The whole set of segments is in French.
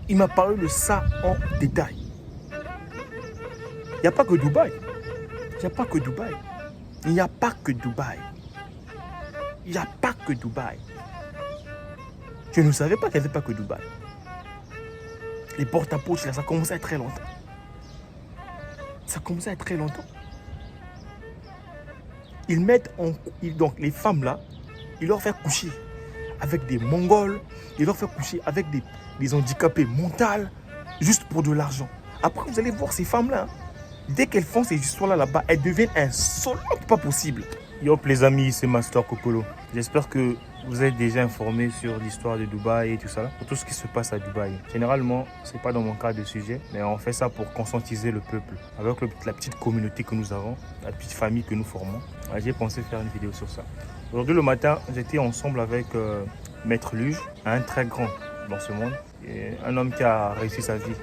Il m'a parlé de ça en détail. Il n'y a pas que Dubaï. Il n'y a pas que Dubaï. Il n'y a pas que Dubaï. Il n'y a pas que Dubaï. Je ne savais pas qu'il n'y avait pas que Dubaï. Les porte-à-potes, là, ça commençait à être très longtemps. Ça commençait à être très longtemps. Ils mettent donc les femmes là, ils leur font coucher avec des Mongols, ils leur font coucher avec des handicapés mentaux, juste pour de l'argent. Après, vous allez voir ces femmes-là, dès qu'elles font ces histoires-là là-bas, elles deviennent insolentes, pas possible. Yo les amis, c'est Master Kokolo. J'espère que vous êtes déjà informés sur l'histoire de Dubaï et tout ça, pour tout ce qui se passe à Dubaï. Généralement, c'est pas dans mon cas de sujet, mais on fait ça pour conscientiser le peuple. Avec la petite communauté que nous avons, la petite famille que nous formons, j'ai pensé faire une vidéo sur ça. Aujourd'hui le matin, j'étais ensemble avec Maître Luge, un très grand dans ce monde, et un homme qui a réussi sa vie.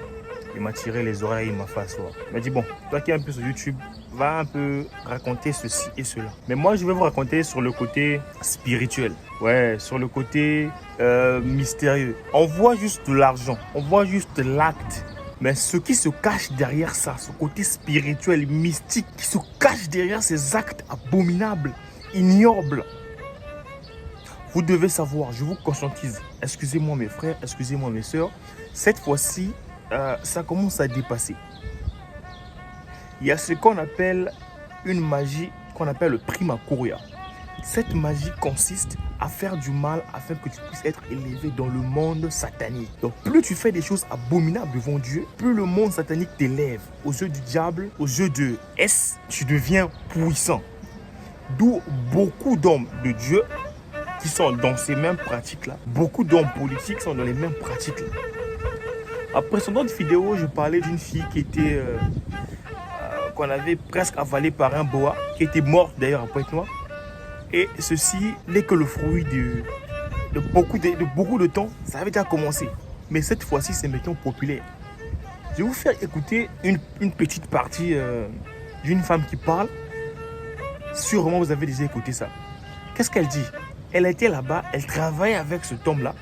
Il m'a tiré les oreilles, il m'a fait asseoir. Il m'a dit, bon, toi qui es un peu sur YouTube, va un peu raconter ceci et cela. Mais moi, je vais vous raconter sur le côté spirituel. Ouais, sur le côté mystérieux. On voit juste l'argent, on voit juste l'acte. Mais ce qui se cache derrière ça, ce côté spirituel, mystique, qui se cache derrière ces actes abominables, ignobles. Vous devez savoir, je vous conscientise. Excusez-moi mes frères, excusez-moi mes sœurs. Cette fois-ci, ça commence à dépasser. Il y a ce qu'on appelle une magie qu'on appelle le prima curia. Cette magie consiste à faire du mal afin que tu puisses être élevé dans le monde satanique. Donc plus tu fais des choses abominables devant Dieu, plus le monde satanique t'élève. Aux yeux du diable, aux yeux de S, tu deviens puissant. D'où beaucoup d'hommes de Dieu qui sont dans ces mêmes pratiques-là. Beaucoup d'hommes politiques sont dans les mêmes pratiques-là. Après son autre vidéo, je parlais d'une fille qui était qu'on avait presque avalée par un boa, qui était morte d'ailleurs à Pointe-Noire. Et ceci n'est que le fruit de beaucoup de temps. Ça avait déjà commencé. Mais cette fois-ci, c'est maintenant populaire. Je vais vous faire écouter une petite partie d'une femme qui parle. Sûrement, vous avez déjà écouté ça. Qu'est-ce qu'elle dit? Elle était là-bas, elle travaillait avec cet homme-là.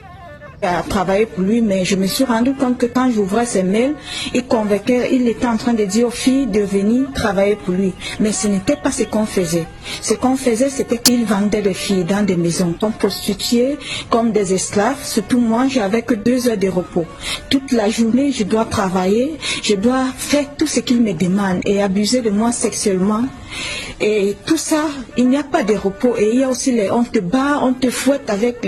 À travailler pour lui, mais je me suis rendu compte que quand j'ouvrais ses mails, il était en train de dire aux filles de venir travailler pour lui. Mais ce n'était pas ce qu'on faisait. Ce qu'on faisait, c'était qu'il vendait des filles dans des maisons, comme prostituées, comme des esclaves. Surtout moi, j'avais que 2 heures de repos. Toute la journée, je dois travailler, je dois faire tout ce qu'il me demande et abuser de moi sexuellement. Et tout ça, il n'y a pas de repos. Et il y a aussi on te bat, on te fouette avec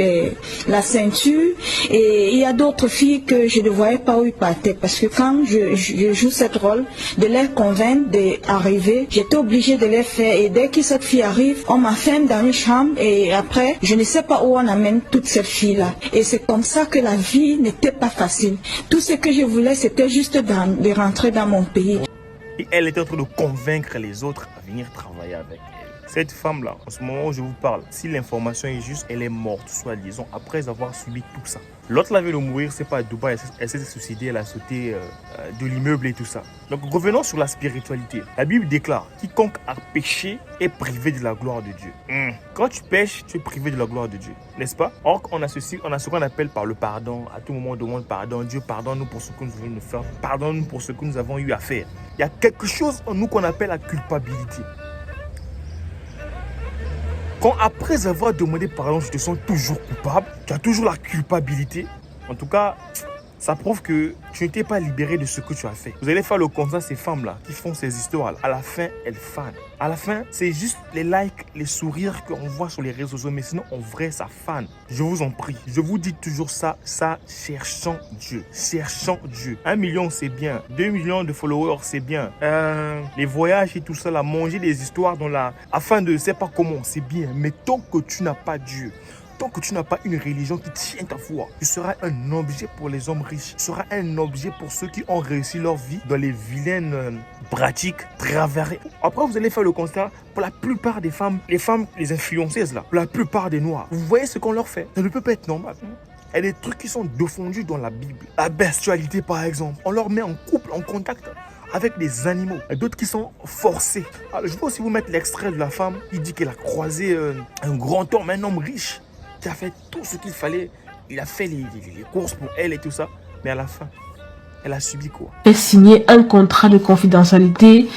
la ceinture. Et il y a d'autres filles que je ne voyais pas où ils partaient. Parce que quand je joue ce rôle, de les convaincre d'arriver, j'étais obligée de les faire. Et dès que cette fille arrive, on m'enferme dans une chambre. Et après, je ne sais pas où on amène toutes ces filles-là. Et c'est comme ça que la vie n'était pas facile. Tout ce que je voulais, c'était juste de rentrer dans mon pays. Et elle était en train de convaincre les autres à venir travailler avec elle. Cette femme-là, en ce moment où je vous parle, si l'information est juste, elle est morte, soi-disant, après avoir subi tout ça. L'autre, l'avait de mourir, c'est pas à Dubaï, elle s'est suicidée, elle a sauté de l'immeuble et tout ça. Donc revenons sur la spiritualité. La Bible déclare, quiconque a péché est privé de la gloire de Dieu. Quand tu pêches, tu es privé de la gloire de Dieu, n'est-ce pas? Or, on a ce qu'on appelle par le pardon. À tout moment, on demande pardon. Dieu, pardonne-nous pour ce que nous venons de faire. Pardonne-nous pour ce que nous avons eu à faire. Il y a quelque chose en nous qu'on appelle la culpabilité. Quand après avoir demandé pardon, tu te sens toujours coupable, tu as toujours la culpabilité, en tout cas, ça prouve que tu n'étais pas libéré de ce que tu as fait. Vous allez faire le constat, ces femmes-là qui font ces histoires-là. À la fin, elles fanent. À la fin, c'est juste les likes, les sourires qu'on voit sur les réseaux sociaux. Mais sinon, en vrai, ça fane. Je vous en prie. Je vous dis toujours ça, cherchons Dieu. Cherchons Dieu. 1 million, c'est bien. 2 millions de followers, c'est bien. Les voyages et tout ça, là, manger des histoires afin de, je sais pas comment, c'est bien. Mais tant que tu n'as pas Dieu, tant que tu n'as pas une religion qui tient ta foi, tu seras un objet pour les hommes riches. Tu seras un objet pour ceux qui ont réussi leur vie dans les vilaines pratiques travers. Après, vous allez faire le constat, pour la plupart des femmes, les influenceuses là, pour la plupart des noirs, vous voyez ce qu'on leur fait. Ça ne peut pas être normal. Il y a des trucs qui sont défendus dans la Bible. La bestialité, par exemple. On leur met en couple, en contact avec des animaux. Et d'autres qui sont forcés. Alors, je vais aussi vous mettre l'extrait de la femme qui dit qu'elle a croisé un grand homme, un homme riche, qui a fait tout ce qu'il fallait. Il a fait les courses pour elle et tout ça. Mais à la fin, elle a subi quoi? J'ai signé un contrat de confidentialité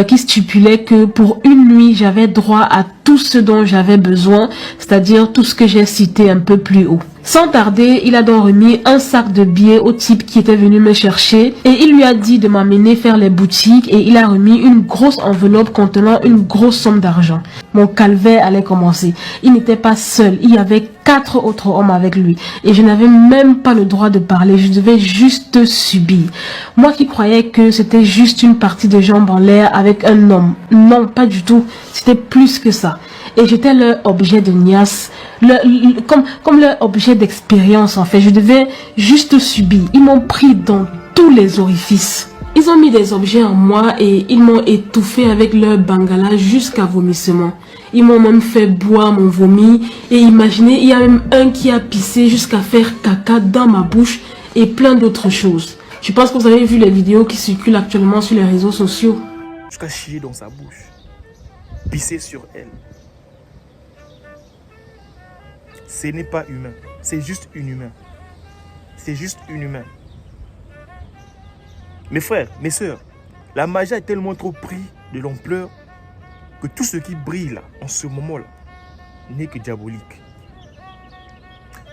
qui stipulait que pour une nuit, j'avais droit à tout ce dont j'avais besoin, c'est-à-dire tout ce que j'ai cité un peu plus haut. Sans tarder, il a donc remis un sac de billets au type qui était venu me chercher et il lui a dit de m'amener faire les boutiques et il a remis une grosse enveloppe contenant une grosse somme d'argent. Mon calvaire allait commencer. Il n'était pas seul, il y avait 4 autres hommes avec lui et je n'avais même pas le droit de parler, je devais juste subir. Moi qui croyais que c'était juste une partie de jambes en l'air avec un homme. Non, pas du tout, c'était plus que ça. Et j'étais leur objet de niasse, comme leur objet d'expérience en fait. Je devais juste subir. Ils m'ont pris dans tous les orifices. Ils ont mis des objets en moi et ils m'ont étouffé avec leur bangala jusqu'à vomissement. Ils m'ont même fait boire mon vomi. Et imaginez, il y a même un qui a pissé jusqu'à faire caca dans ma bouche et plein d'autres choses. Je pense que vous avez vu les vidéos qui circulent actuellement sur les réseaux sociaux. Jusqu'à chier dans sa bouche. Pisser sur elle. Ce n'est pas humain. C'est juste inhumain. C'est juste inhumain. Mes frères, mes sœurs, la magie a tellement trop pris de l'ampleur que tout ce qui brille là, en ce moment-là, n'est que diabolique.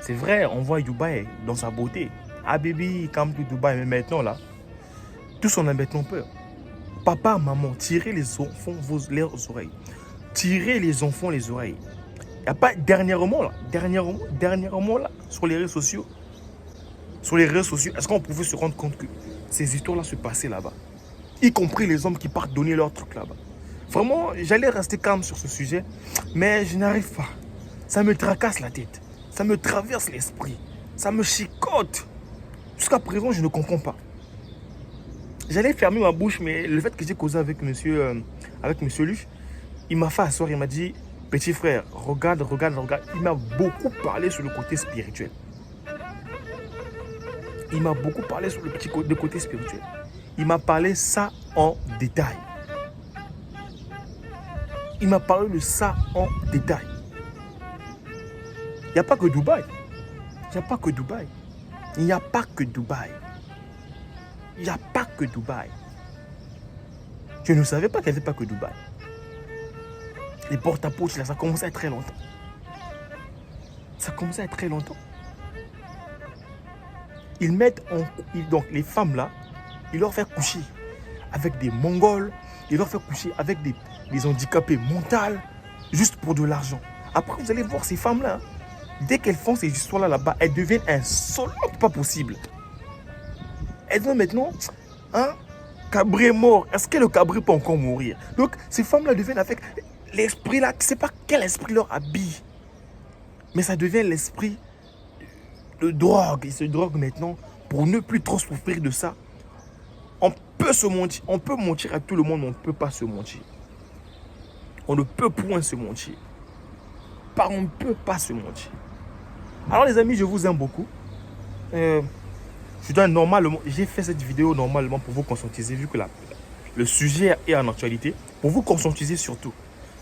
C'est vrai, on voit Dubaï dans sa beauté. Ah bébé, comme tout Dubaï, mais maintenant là, tous en ont maintenant peur. Papa, maman, tirez les enfants leurs oreilles. Tirez les enfants les oreilles. Il n'y a pas dernièrement là, sur les réseaux sociaux, est-ce qu'on pouvait se rendre compte que ces histoires-là se passaient là-bas, y compris les hommes qui partent donner leur truc là-bas. Vraiment, j'allais rester calme sur ce sujet, mais je n'arrive pas. Ça me tracasse la tête, ça me traverse l'esprit, ça me chicote. Jusqu'à présent, je ne comprends pas. J'allais fermer ma bouche, mais le fait que j'ai causé avec monsieur Luch, il m'a fait asseoir, il m'a dit: petit frère, regarde. Il m'a beaucoup parlé sur le côté spirituel. Il m'a beaucoup parlé sur le côté spirituel. Il m'a parlé ça en détail. Il m'a parlé de ça en détail. Il n'y a pas que Dubaï. Il n'y a pas que Dubaï. Il n'y a pas que Dubaï. Il n'y a pas que Dubaï. Je ne savais pas qu'il n'y avait pas que Dubaï. Les porte-à-potes, là, ça commençait à très longtemps. Ça commençait à très longtemps. Ils mettent donc les femmes là, ils leur font coucher avec des Mongols, ils leur font coucher avec des handicapés mentaux, juste pour de l'argent. Après, vous allez voir ces femmes là, dès qu'elles font ces histoires là là-bas, elles deviennent insolentes, pas possible. Elles ont maintenant un cabré mort. Est-ce que le cabré peut encore mourir? Donc, ces femmes là deviennent avec l'esprit là, je ne sais pas quel esprit leur habille, mais ça devient l'esprit de drogue. Ils se droguent maintenant pour ne plus trop souffrir de ça. On peut se mentir, on peut mentir à tout le monde, mais on ne peut pas se mentir. On ne peut point se mentir. On ne peut pas se mentir. Alors les amis, je vous aime beaucoup. J'ai fait cette vidéo normalement pour vous conscientiser, vu que le sujet est en actualité, pour vous conscientiser surtout.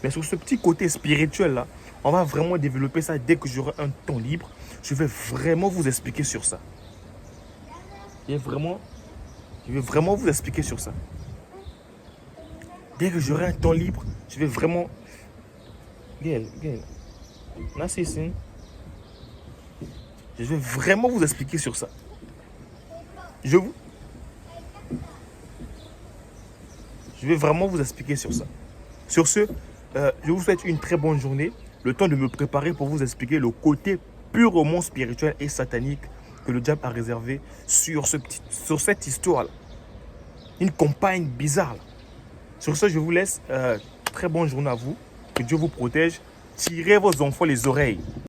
Mais sur ce petit côté spirituel là, on va vraiment développer ça dès que j'aurai un temps libre. Je vais vraiment vous expliquer sur ça. Je vais vraiment vous expliquer sur ça. Dès que j'aurai un temps libre, je vais vraiment... Je vais vraiment vous expliquer sur ça. Je vais vraiment vous expliquer sur ça. Sur ce, je vous souhaite une très bonne journée. Le temps de me préparer pour vous expliquer le côté purement spirituel et satanique que le diable a réservé sur cette histoire-là. Une campagne bizarre. Là. Sur ce, je vous laisse. Très bonne journée à vous. Que Dieu vous protège. Tirez vos enfants les oreilles.